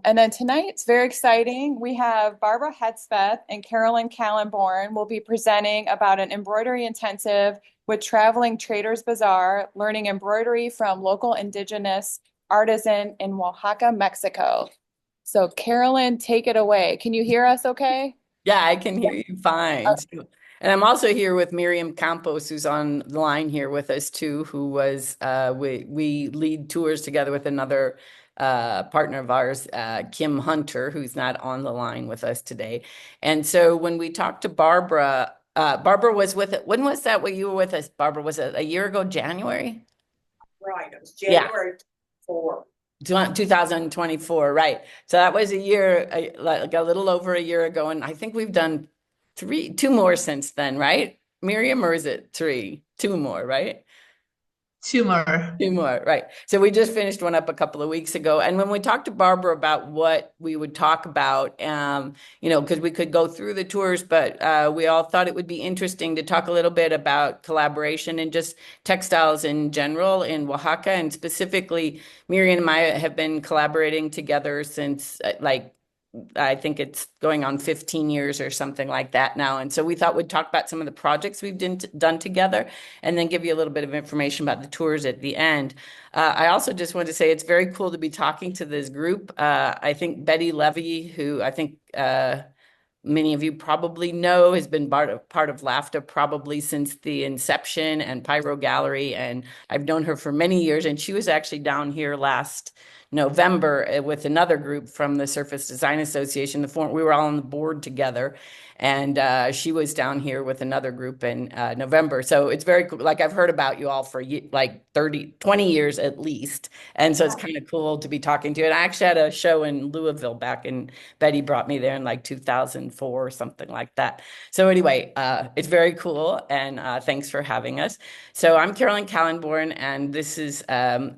And then tonight, it's very exciting. We have Barbara Hedspeth and Carolyn Kallenborn will be presenting about an embroidery intensive with Traveling Traders Bazaar, learning embroidery from local indigenous artisan in Oaxaca, Mexico. So Carolyn, take it away. Can you hear us okay? Yeah, I can hear you fine. And I'm also here with Miriam Campos, who's on the line here with us too, who was we lead tours together with another partner of ours, Kim Hunter, who's not on the line with us today. And so when we talked to Barbara, Barbara was with it. When was that when you were with us, Barbara? Was it a year ago, January? Right, it was Yeah. January 4. 2024, right. So that was a year, like a little over a year ago. And I think we've done two more since then, right? Miriam, or is it three? Two more, right? Tumor. Two more, right. So we just finished one up a couple of weeks ago. And when we talked to Barbara about what we would talk about, because we could go through the tours, but we all thought it would be interesting to talk a little bit about collaboration and just textiles in general in Oaxaca. And specifically, Miriam and I have been collaborating together since I think it's going on 15 years or something like that now. And so we thought we'd talk about some of the projects we've done together and then give you a little bit of information about the tours at the end. I also just want to say it's very cool to be talking to this group. I think Betty Levy, who I think many of you probably know, has been part of LAFTA probably since the inception and Pyro Gallery. And I've known her for many years. And she was actually down here last November with another group from the Surface Design Association. We were all on the board together. And she was down here with another group in November. So it's very cool. Like I've heard about you all for like 30, 20 years at least. And so it's kind of cool to be talking to you. And I actually had a show in Louisville back in, Betty brought me there in like 2004 or something like that. So anyway, it's very cool. And thanks for having us. So I'm Carolyn Kallenborn, and this is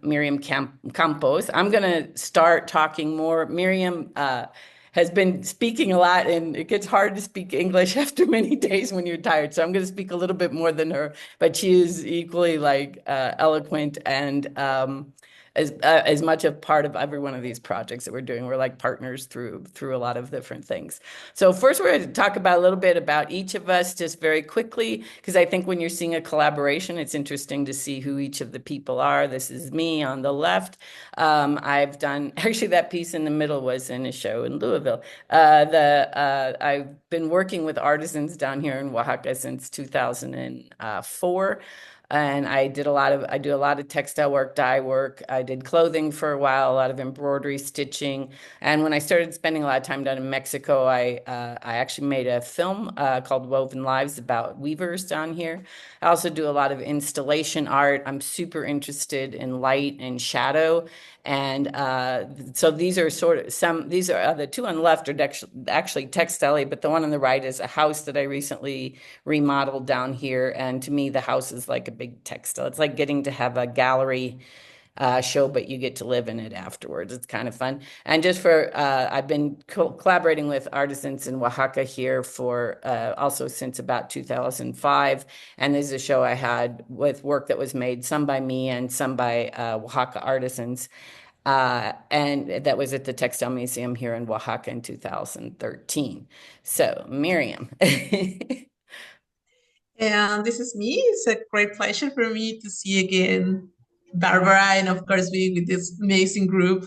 Miriam Campos. I'm going to start talking more. Miriam has been speaking a lot, and it gets hard to speak English after many days when you're tired. So I'm going to speak a little bit more than her, but she is equally like eloquent and as much a part of every one of these projects that we're doing. We're like partners through a lot of different things. So first, we're going to talk about a little bit about each of us, just very quickly, because I think when you're seeing a collaboration, it's interesting to see who each of the people are. This is me on the left. I've done actually that piece in the middle was in a show in Louisville. I've been working with artisans down here in Oaxaca since 2004. And I do a lot of textile work, dye work. I did clothing for a while, a lot of embroidery, stitching. And when I started spending a lot of time down in Mexico, I actually made a film called Woven Lives about weavers down here. I also do a lot of installation art. I'm super interested in light and shadow. And so these are the two on the left are actually textile, but the one on the right is a house that I recently remodeled down here. And to me, the house is like a big textile. It's like getting to have a gallery show, but you get to live in it afterwards. It's kind of fun. And just for, I've been collaborating with artisans in Oaxaca here for also since about 2005. And this is a show I had with work that was made, some by me and some by Oaxaca artisans. And that was at the Textile Museum here in Oaxaca in 2013. So, Miriam. And this is me. It's a great pleasure for me to see again Barbara and, of course, be with this amazing group.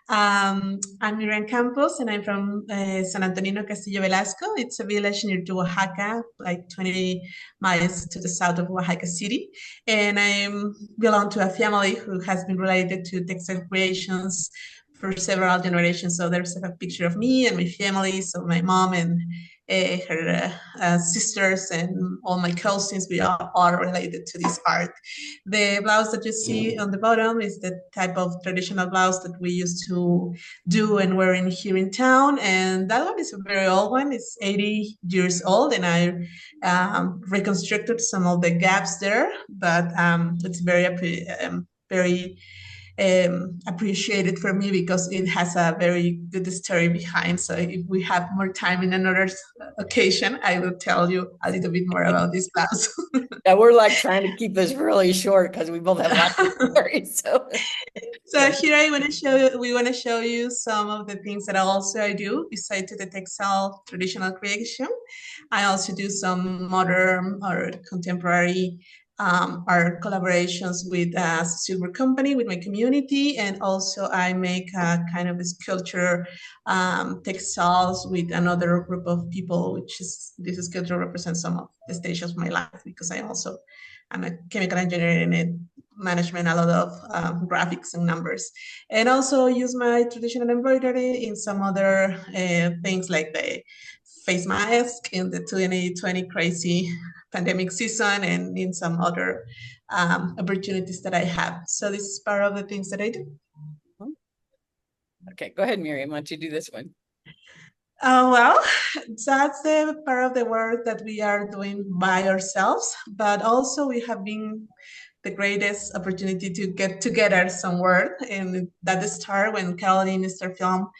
I'm Miriam Campos, and I'm from San Antonino Castillo Velasco. It's a village near to Oaxaca, like 20 miles to the south of Oaxaca City. And I belong to a family who has been related to textile creations for several generations. So there's a picture of me and my family. So my mom and her sisters and all my cousins, we are all related to this art. The blouse that you see on the bottom is the type of traditional blouse that we used to do and wear in here in town. And that one is a very old one. It's 80 years old, and I reconstructed some of the gaps there, but it's very appreciated for me because it has a very good story behind. So if we have more time in another occasion, I will tell you a little bit more about this blouse. Yeah, we're like trying to keep this really short because we both have lots of stories. So, So here I want to show you, we want to show you some of the things that also I do besides the textile traditional creation. I also do some modern or contemporary art collaborations with a silver company, with my community, and also I make a kind of a sculpture textiles with another group of people, which is this sculpture represents some of the stages of my life because I'm a chemical engineer and it management, a lot of graphics and numbers, and also use my traditional embroidery in some other things like the face mask in the 2020 crazy pandemic season and in some other opportunities that I have. So this is part of the things that I do. okay, go ahead, Miriam. Why don't you do this one? Well, that's the part of the work that we are doing by ourselves, but also we have been the greatest opportunity to get together somewhere. And that start when Carolyn started film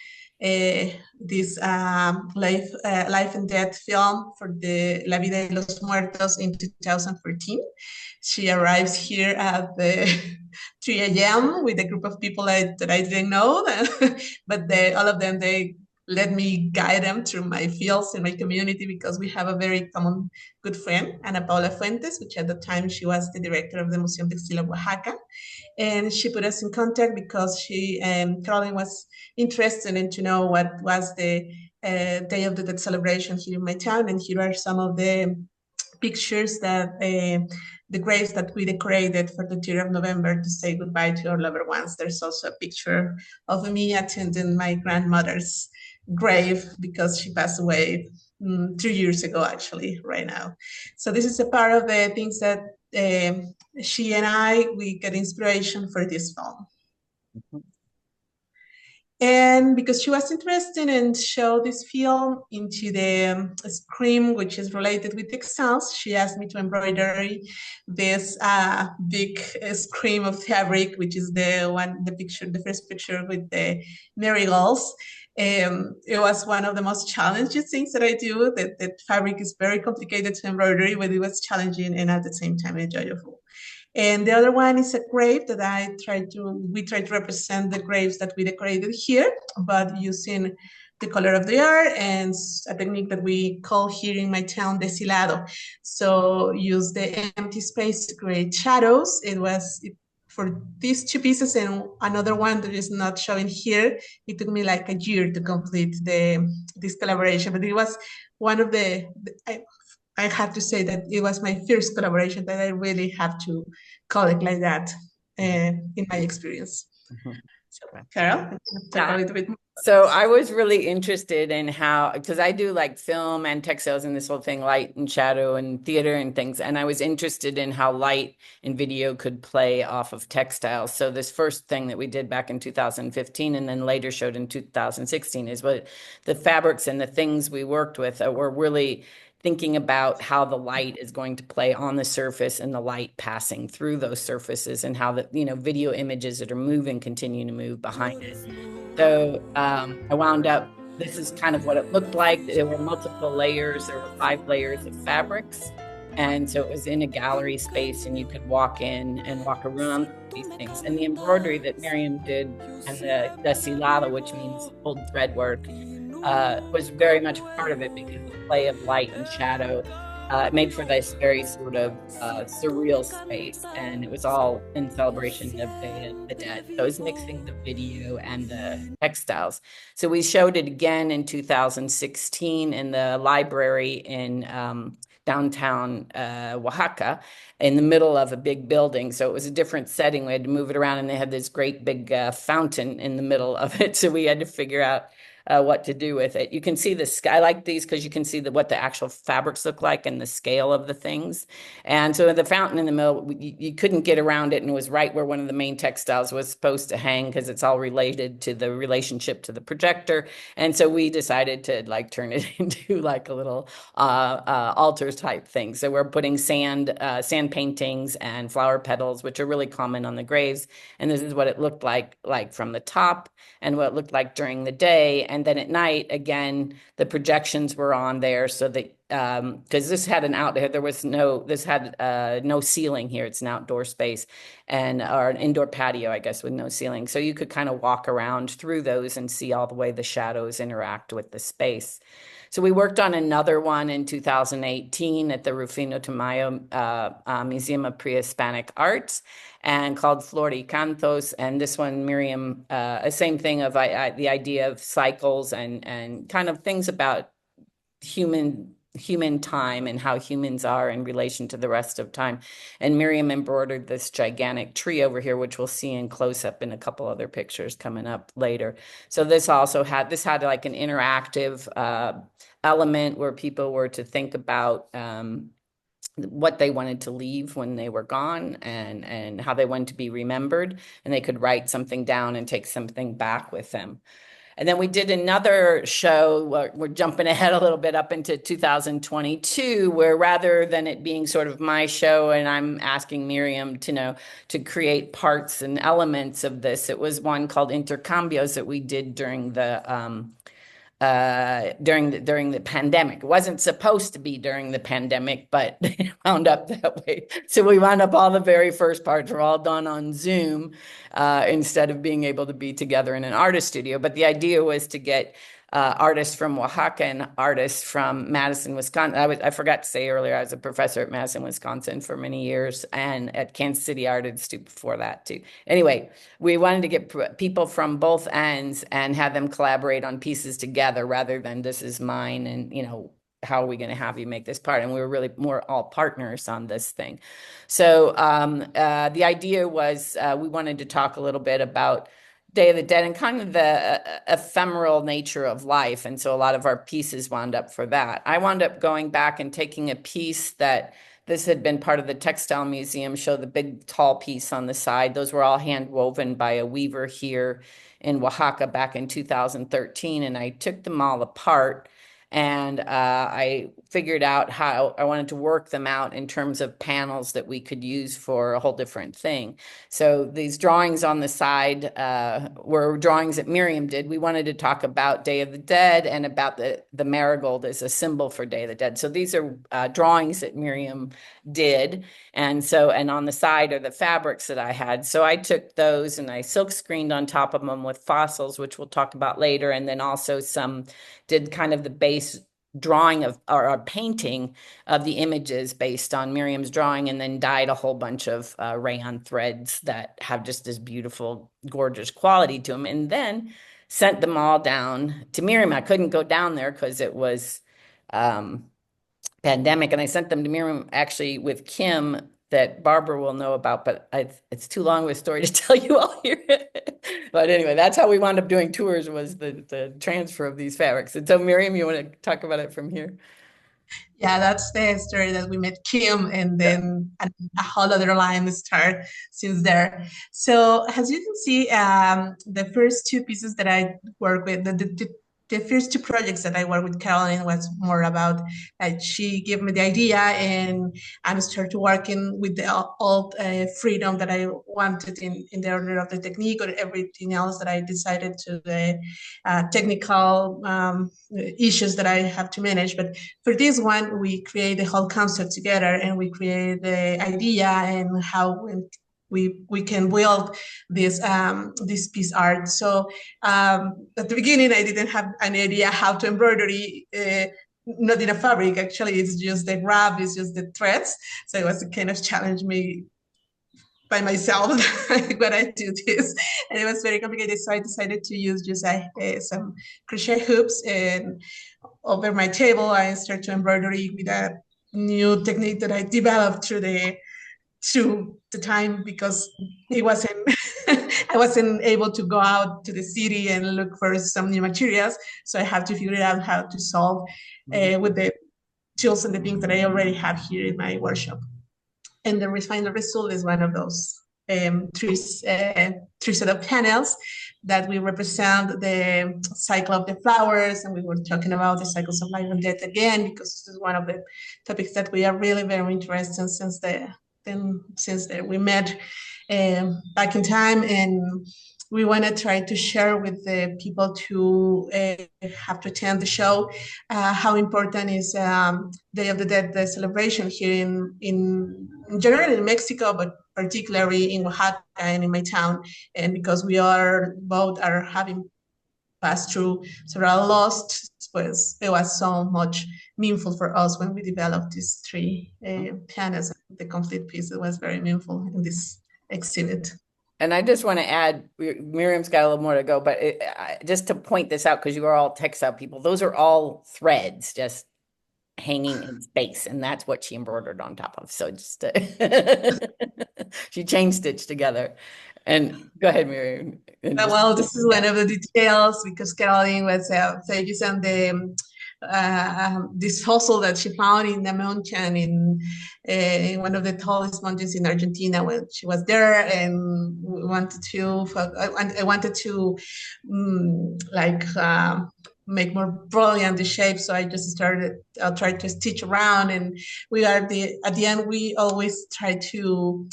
this life and death film for the La Vida de los Muertos in 2014. She arrives here at the 3 a.m. with a group of people that I didn't know, but all of them, they let me guide them through my fields in my community because we have a very common good friend, Ana Paula Fuentes, which at the time she was the director of the Museum Textil of Oaxaca. And she put us in contact because Caroline was interested in to know what was the Day of the Dead celebration here in my town. And here are some of the pictures that the graves that we decorated for the 3rd of November to say goodbye to our loved ones. There's also a picture of me attending my grandmother's grave because she passed away 2 years ago, actually, right now. So this is a part of the things that she and we get inspiration for this film. Mm-hmm. And because she was interested and show this film into the scream, which is related with textiles, she asked me to embroider this big scream of fabric, which is the first picture with the marigolds. It was one of the most challenging things that I do. That fabric is very complicated to embroider, but it was challenging and at the same time enjoyable. And the other one is a grave that we try to represent the graves that we decorated here, but using the color of the art and a technique that we call here in my town deshilado. So use the empty space to create shadows. For these two pieces and another one that is not showing here, it took me like a year to complete this collaboration, but it was one of I have to say that it was my first collaboration that I really have to call it like that in my experience. Mm-hmm. So, Carol, talk a little bit more. So I was really interested in how, because I do like film and textiles and this whole thing, light and shadow and theater and things. And I was interested in how light and video could play off of textiles. So this first thing that we did back in 2015 and then later showed in 2016 is what the fabrics and the things we worked with were really thinking about how the light is going to play on the surface and the light passing through those surfaces and how the video images that are moving continue to move behind it. So I wound up, this is kind of what it looked like. There were multiple layers. There were 5 layers of fabrics. And so it was in a gallery space and you could walk in and walk around these things. And the embroidery that Miriam did and the deshilado, which means pulled thread work, was very much a part of it because the play of light and shadow made for this very sort of surreal space. And it was all in celebration of the dead. So it was mixing the video and the textiles. So we showed it again in 2016 in the library in downtown Oaxaca in the middle of a big building. So it was a different setting. We had to move it around and they had this great big fountain in the middle of it. So we had to figure out what to do with it. You can see the sky. I like these because you can see what the actual fabrics look like and the scale of the things. And so the fountain in the middle, you couldn't get around it, and it was right where one of the main textiles was supposed to hang because it's all related to the relationship to the projector. And so we decided to like turn it into like a little altar type thing. So we're putting sand paintings and flower petals, which are really common on the graves. And this is what it looked like from the top, and what it looked like during the day. And then at night, again, the projections were on there so that because this had an out there was this had no ceiling here. It's an outdoor space or an indoor patio, I guess, with no ceiling. So you could kind of walk around through those and see all the way the shadows interact with the space. So we worked on another one in 2018 at the Rufino Tamayo Museum of Pre-Hispanic Arts, and called Flor y Cantos. And this one, Miriam, same thing of the idea of cycles and kind of things about human time and how humans are in relation to the rest of time. And Miriam embroidered this gigantic tree over here, which we'll see in close up in a couple other pictures coming up later. So this had like an interactive element where people were to think about what they wanted to leave when they were gone, and how they wanted to be remembered, and they could write something down and take something back with them. And then we did another show. We're jumping ahead a little bit up into 2022, where rather than it being sort of my show and I'm asking Miriam to create parts and elements of this, it was one called Intercambios that we did during the pandemic. It wasn't supposed to be during the pandemic, but it wound up that way. So we wound up all the very first parts were all done on Zoom instead of being able to be together in an artist studio. But the idea was to get artists from Oaxaca and artists from Madison, Wisconsin. I forgot to say earlier, I was a professor at Madison, Wisconsin for many years, and at Kansas City Art Institute before that too. Anyway, we wanted to get people from both ends and have them collaborate on pieces together rather than this is mine and, how are we going to have you make this part? And we were really more all partners on this thing. So the idea was we wanted to talk a little bit about Day of the Dead and kind of the ephemeral nature of life. And so a lot of our pieces wound up for that. I wound up going back and taking a piece that this had been part of the textile museum, show the big tall piece on the side. Those were all hand woven by a weaver here in Oaxaca back in 2013. And I took them all apart, and I figured out how I wanted to work them out in terms of panels that we could use for a whole different thing. So these drawings on the side were drawings that Miriam did. We wanted to talk about Day of the Dead and about the marigold as a symbol for Day of the Dead. So these are drawings that Miriam did. And on the side are the fabrics that I had. So I took those and I silk screened on top of them with fossils, which we'll talk about later. And then also did kind of the base drawing of or a painting of the images based on Miriam's drawing, and then dyed a whole bunch of rayon threads that have just this beautiful, gorgeous quality to them, and then sent them all down to Miriam. I couldn't go down there because it was pandemic, and I sent them to Miriam actually with Kim that Barbara will know about, but it's too long of a story to tell you all here. But anyway, that's how we wound up doing tours, was the transfer of these fabrics. And so Miriam, you want to talk about it from here? Yeah, that's the story that we met Kim, and then a whole other line start since there. So as you can see, the first two pieces that I work with, the first two projects that I worked with Carolyn was more about she gave me the idea, and I started working with the old freedom that I wanted in the order of the technique or everything else that I decided to the technical issues that I have to manage. But for this one, we create the whole concept together, and we create the idea and how we can build this piece art. So at the beginning, I didn't have an idea how to embroidery, not in a fabric. Actually, it's just the wrap, it's just the threads. So it was a kind of challenge me by myself when I do this, and it was very complicated. So I decided to use just some crochet hoops, and over my table, I started to embroidery with a new technique that I developed through to the time because it wasn't I wasn't able to go out to the city and look for some new materials. So I have to figure out how to solve with the tools and the things that I already have here in my workshop. And the final result is one of those three set of panels that we represent the cycle of the flowers, and we were talking about the cycles of life and death again because this is one of the topics that we are really very interested in since we met back in time, and we want to try to share with the people to have to attend the show how important is Day of the Dead, the celebration here in general in Mexico, but particularly in Oaxaca and in my town. And because we are both are having passed through several lost, pues it was so much meaningful for us when we developed these three pianos. The complete piece, it was very meaningful in this exhibit. And I just want to add, Miriam's got a little more to go, but just to point this out, because you are all textile people, those are all threads just hanging in space, and that's what she embroidered on top of. So just she chain stitched together. And go ahead, Miriam. Well, this is one of the details because Carolyn was focused on the this fossil that she found in the mountain in one of the tallest mountains in Argentina when she was there, and we wanted to I wanted to make more brilliant the shape, so I just tried to stitch around, and at the end we always try to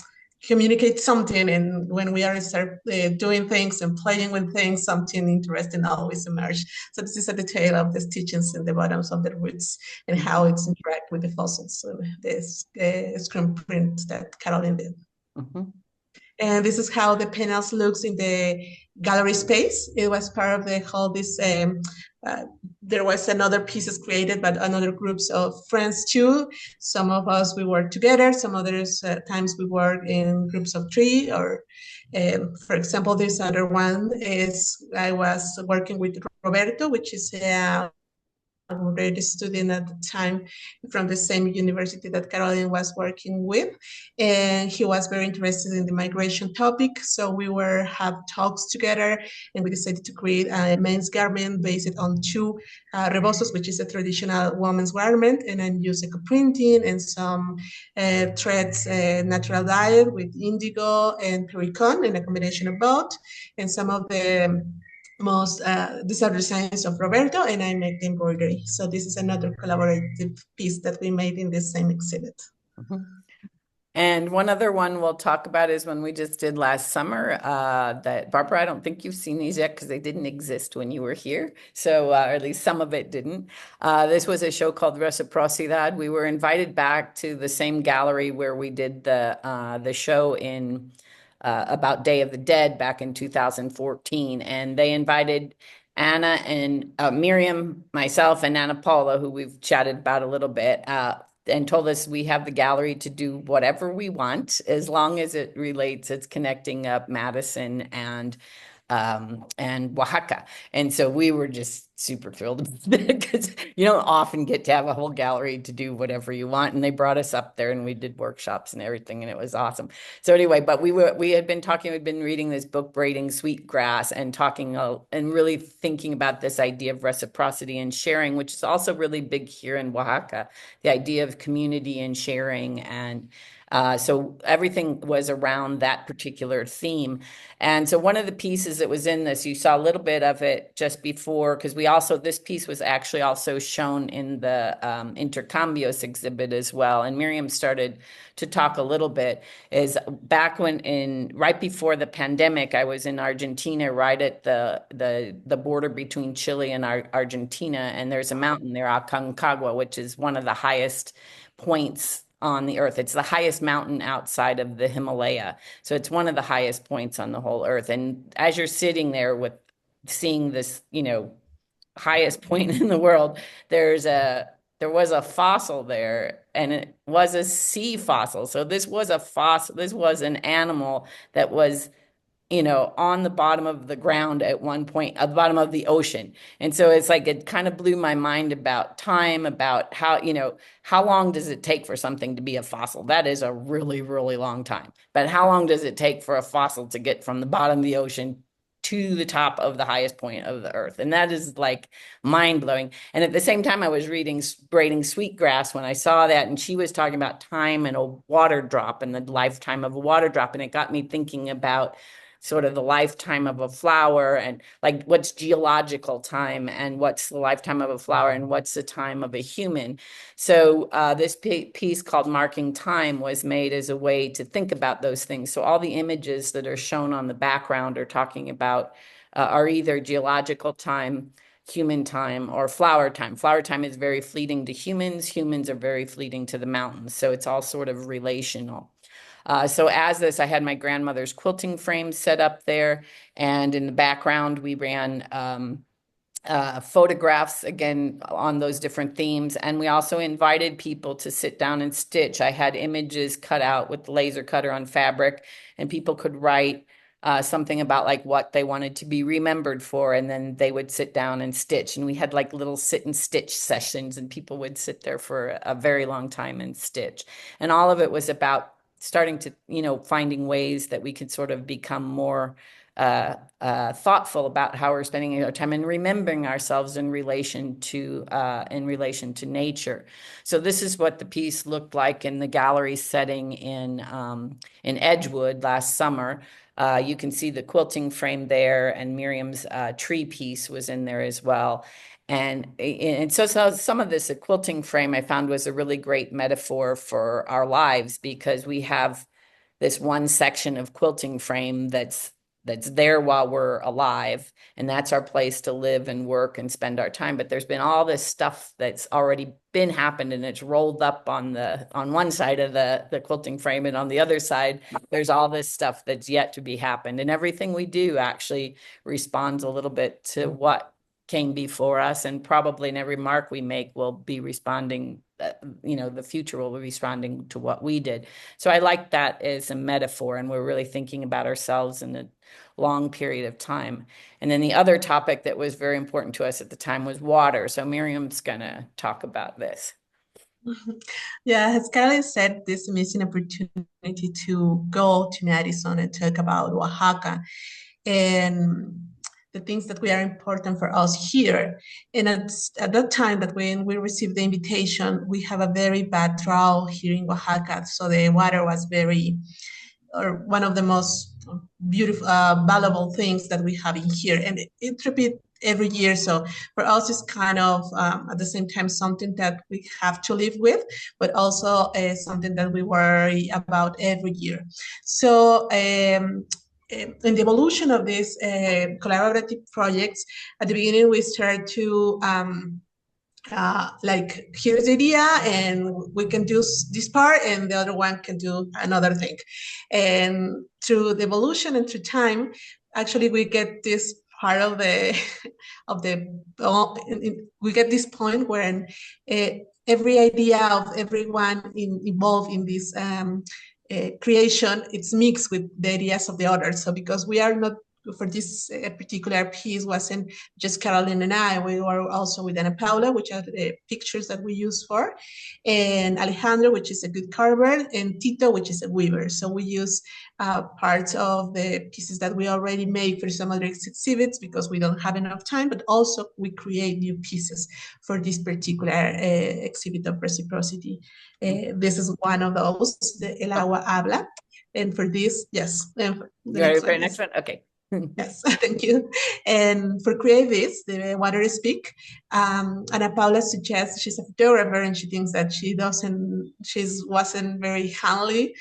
communicate something, and when we are start doing things and playing with things, something interesting always emerges. So this is a detail of the stitchings in the bottoms of the roots and how it's interact with the fossils. So this screen print that Carolyn did. Mm-hmm. And this is how the panels looks in the gallery space. It was part of the whole there was another pieces created, but another groups of friends too. Some of us, we work together. Some others times we work in groups of three, or for example, this other one is I was working with Roberto, which is a already student at the time from the same university that Carolyn was working with, and he was very interested in the migration topic. So we have talks together, and we decided to create a men's garment based on two rebozos, which is a traditional woman's garment, and then use eco printing and some threads, natural dye with indigo and pericon, and a combination of both, and some of the these are designs of Roberto, and I make the embroidery. So this is another collaborative piece that we made in this same exhibit. Mm-hmm. And one other one we'll talk about is one we just did last summer that Barbara, I don't think you've seen these yet because they didn't exist when you were here. So, or at least some of it didn't. This was a show called Reciprocidad. We were invited back to the same gallery where we did the show in about Day of the Dead back in 2014. And they invited Anna and Miriam, myself, and Anna Paula, who we've chatted about a little bit, and told us we have the gallery to do whatever we want, as long as it relates, it's connecting up Madison and Oaxaca. And so we were just super thrilled because you don't often get to have a whole gallery to do whatever you want. And they brought us up there and we did workshops and everything, and it was awesome. So anyway, but we had been talking, we'd been reading this book, Braiding Sweetgrass, and talking and really thinking about this idea of reciprocity and sharing, which is also really big here in Oaxaca, the idea of community and sharing. And so everything was around that particular theme. And so one of the pieces that was in this, you saw a little bit of it just before, because this piece was actually also shown in the Intercambios exhibit as well. And Miriam started to talk a little bit, is back right before the pandemic, I was in Argentina, right at the border between Chile and Argentina. And there's a mountain there, Aconcagua, which is one of the highest points on the earth. It's the highest mountain outside of the Himalaya. So it's one of the highest points on the whole earth. And as you're sitting there seeing this, highest point in the world, there was a fossil there, and it was a sea fossil. So this was a fossil. This was an animal that was on the bottom of the ground at one point, at the bottom of the ocean. And so it's like it kind of blew my mind about time, about how long does it take for something to be a fossil? That is a really, really long time. But how long does it take for a fossil to get from the bottom of the ocean to the top of the highest point of the earth? And that is like mind blowing. And at the same time, I was reading Braiding Sweetgrass when I saw that, and she was talking about time and a water drop and the lifetime of a water drop. And it got me thinking about sort of the lifetime of a flower and like what's geological time and what's the lifetime of a flower and what's the time of a human. So this piece called Marking Time was made as a way to think about those things. So all the images that are shown on the background are talking about are either geological time, human time, or flower time. Flower time is very fleeting to humans. Humans are very fleeting to the mountains. So it's all sort of relational. So as this, I had my grandmother's quilting frame set up there, and in the background we ran photographs again on those different themes, and we also invited people to sit down and stitch. I had images cut out with the laser cutter on fabric, and people could write something about like what they wanted to be remembered for, and then they would sit down and stitch. And we had like little sit and stitch sessions, and people would sit there for a very long time and stitch. And all of it was about starting to, finding ways that we could sort of become more thoughtful about how we're spending our time and remembering ourselves in relation to nature. So this is what the piece looked like in the gallery setting in Edgewood last summer. You can see the quilting frame there, and Miriam's tree piece was in there as well. And so some of this, a quilting frame, I found was a really great metaphor for our lives, because we have this one section of quilting frame that's there while we're alive, and that's our place to live and work and spend our time. But there's been all this stuff that's already been happened, and it's rolled up on one side of the quilting frame, and on the other side there's all this stuff that's yet to be happened. And everything we do actually responds a little bit to what came before us, and probably in every mark we make will be responding, the future will be responding to what we did. So I like that as a metaphor, and we're really thinking about ourselves in a long period of time. And then the other topic that was very important to us at the time was water. So Miriam's gonna talk about this. Yeah, as Carolyn said, this amazing opportunity to go to Madison and talk about Oaxaca and the things that are important for us here. And at that time that when we received the invitation, we have a very bad drought here in Oaxaca. So the water was or one of the most beautiful, valuable things that we have in here. And it repeats every year. So for us, it's kind of at the same time something that we have to live with, but also something that we worry about every year. So in the evolution of these collaborative projects, at the beginning we started to like, here's the idea, and we can do this part, and the other one can do another thing. And through the evolution and through time, actually we get this part of we get this point where every idea of everyone involved in this creation, it's mixed with the ideas of the others. So because we are not, for this particular piece, wasn't just Carolyn and I, we were also with Ana Paula, which are the pictures that we use for, and Alejandro, which is a good carver, and Tito, which is a weaver. So we use parts of the pieces that we already made for some other exhibits because we don't have enough time, but also we create new pieces for this particular exhibit of reciprocity. This is one of those, the El Agua Habla. And for this, yes. And The next one? Okay. Yes, thank you. And for create this, the Water Speak, Ana Paula suggests, she's a photographer and she thinks that she wasn't very handy,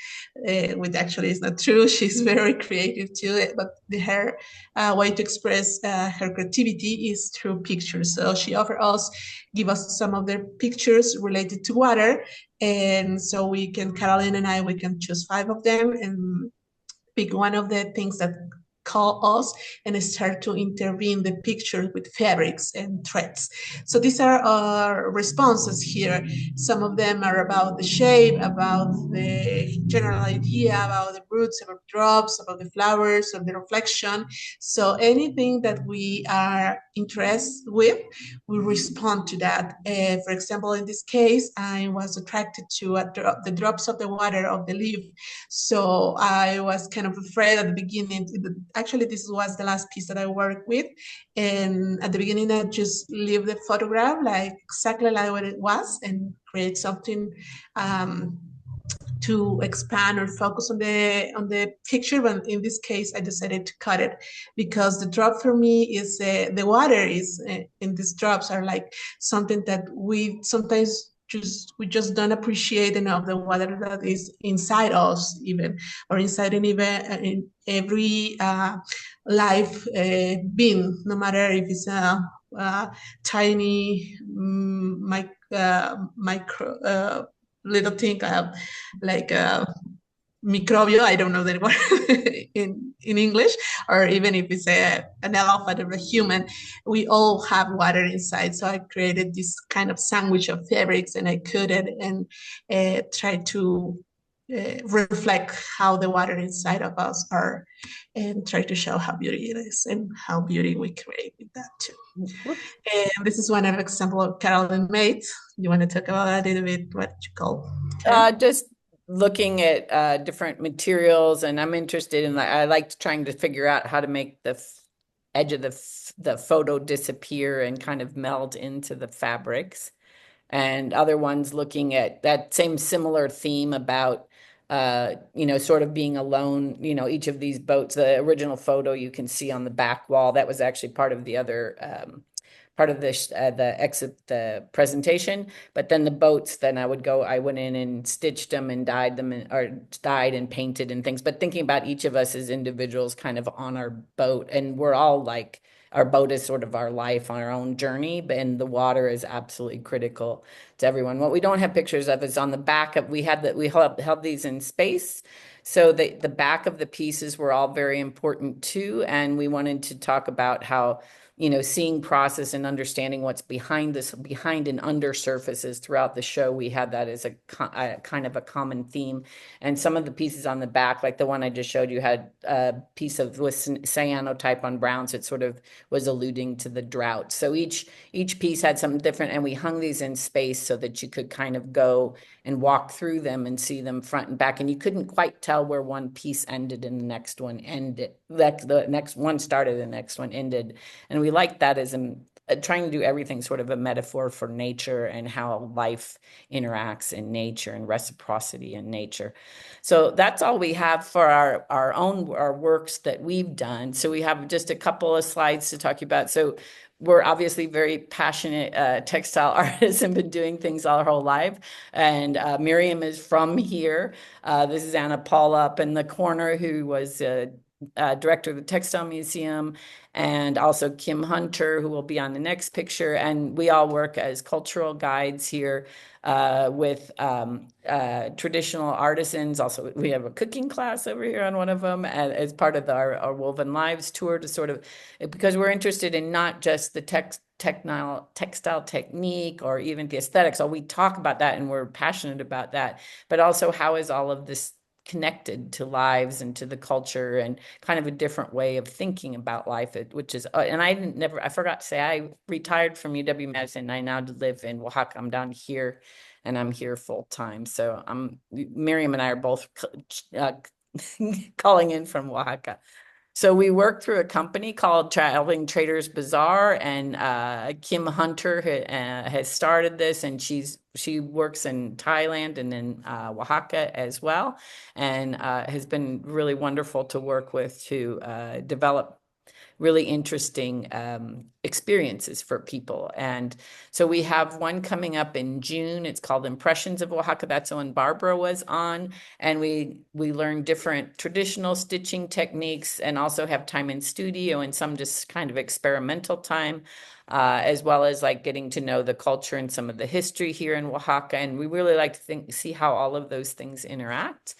which actually is not true. She's very creative too, but her way to express her creativity is through pictures. So she give us some of their pictures related to water. And so Carolyn and I, we can choose 5 of them and pick one of the things that call us and start to intervene the picture with fabrics and threads. So these are our responses here. Some of them are about the shape, about the general idea, about the roots, about drops, about the flowers, or the reflection. So anything that we are interested with, we respond to that. For example, in this case, I was attracted to the drops of the water of the leaf. So I was kind of afraid at the beginning. Actually, this was the last piece that I worked with. And at the beginning, I just leave the photograph like exactly like what it was and create something to expand or focus on the picture. But in this case, I decided to cut it because the drop for me is the water is in these drops are like something that we sometimes just don't appreciate enough, the water that is inside us even, or inside in every life being, no matter if it's a tiny micro little thing like microbio, I don't know that word in English, or even if it's an elephant or a human, we all have water inside. So I created this kind of sandwich of fabrics and I cut it and tried to reflect how the water inside of us are and try to show how beauty it is and how beauty we create with that too. And this is one of example of Carolyn made. You want to talk about a little bit what you call her? Just looking at different materials, and I'm interested in, I like trying to figure out how to make the edge of the photo disappear and kind of meld into the fabrics. And other ones looking at that same similar theme about sort of being alone. Each of these boats, the original photo you can see on the back wall, that was actually part of the other part of the presentation. But then the boats, then I went in and stitched them and dyed them or dyed and painted and things. But thinking about each of us as individuals kind of on our boat, and we're all like, our boat is sort of our life on our own journey, and the water is absolutely critical to everyone. What we don't have pictures of is on the back of, we held these in space. So the back of the pieces were all very important too. And we wanted to talk about how, seeing process and understanding what's behind and under surfaces throughout the show. We had that as a kind of a common theme. And some of the pieces on the back, like the one I just showed you, had a piece with cyanotype on browns. It sort of was alluding to the drought. So each piece had something different, and we hung these in space so that you could kind of go and walk through them and see them front and back. And you couldn't quite tell where one piece ended and the next one ended. The next one started, the next one ended. And we like that as trying to do everything sort of a metaphor for nature and how life interacts in nature and reciprocity in nature. So that's all we have for our works that we've done. So we have just a couple of slides to talk about. So we're obviously very passionate textile artists and been doing things all our whole life. And Miriam is from here. This is Anna Paula up in the corner, who was director of the Textile Museum, and also Kim Hunter, who will be on the next picture. And we all work as cultural guides here with traditional artisans. Also, we have a cooking class over here on one of them as part of our Woven Lives tour, to sort of, because we're interested in not just the textile technique or even the aesthetics. So we talk about that and we're passionate about that, but also how is all of this connected to lives and to the culture and kind of a different way of thinking about life, which is, and I forgot to say, I retired from UW-Madison. I now live in Oaxaca. I'm down here and I'm here full time. So Miriam and I are both calling in from Oaxaca. So we work through a company called Traveling Traders Bazaar, and Kim Hunter has started this, and she works in Thailand and in Oaxaca as well, and has been really wonderful to work with to develop really interesting experiences for people. And so we have one coming up in June. It's called Impressions of Oaxaca. That's the one Barbara was on. And we learn different traditional stitching techniques, and also have time in studio and some just kind of experimental time, as well as like getting to know the culture and some of the history here in Oaxaca. And we really like to see how all of those things interact.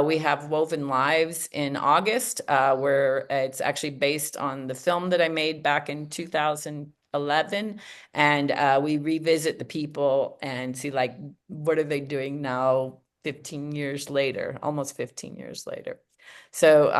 We have Woven Lives in August, where it's actually based on the film that I made back in 2011. And we revisit the people and see, like, what are they doing now, 15 years later, almost 15 years later. So,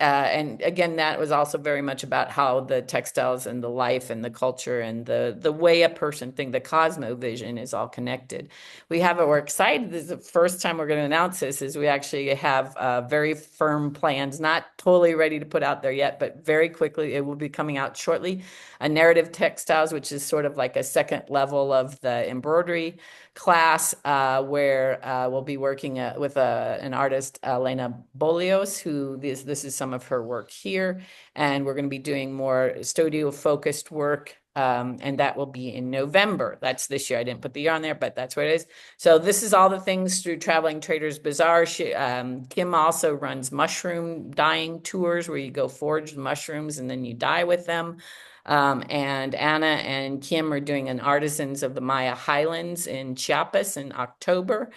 and again, that was also very much about how the textiles and the life and the culture and the way a person thinks, the cosmovision is all connected. We're excited. This is the first time we're going to announce this, is we actually have very firm plans, not totally ready to put out there yet, but very quickly it will be coming out shortly. A narrative textiles, which is sort of like a second level of the embroidery class, where we'll be working with an artist, Elena Bolios, who this is some of her work here, and we're going to be doing more studio focused work, and that will be in November. That's this year. I didn't put the year on there, but that's what it is. So this is all the things through Traveling Traders Bazaar. Kim also runs mushroom dyeing tours, where you go forage mushrooms and then you dye with them. And Anna and Kim are doing an Artisans of the Maya Highlands in Chiapas in October.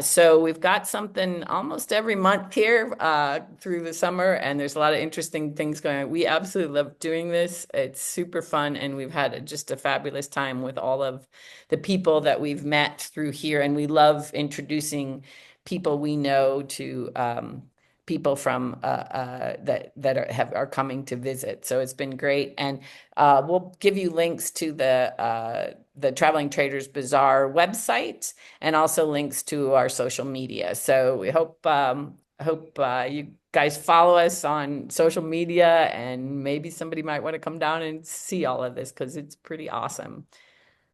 So we've got something almost every month here through the summer, and there's a lot of interesting things going on. We absolutely love doing this. It's super fun, and we've had just a fabulous time with all of the people that we've met through here, and we love introducing people we know to people from that are coming to visit. So it's been great, and we'll give you links to the Traveling Traders Bazaar website, and also links to our social media. So we hope you guys follow us on social media, and maybe somebody might want to come down and see all of this, because it's pretty awesome.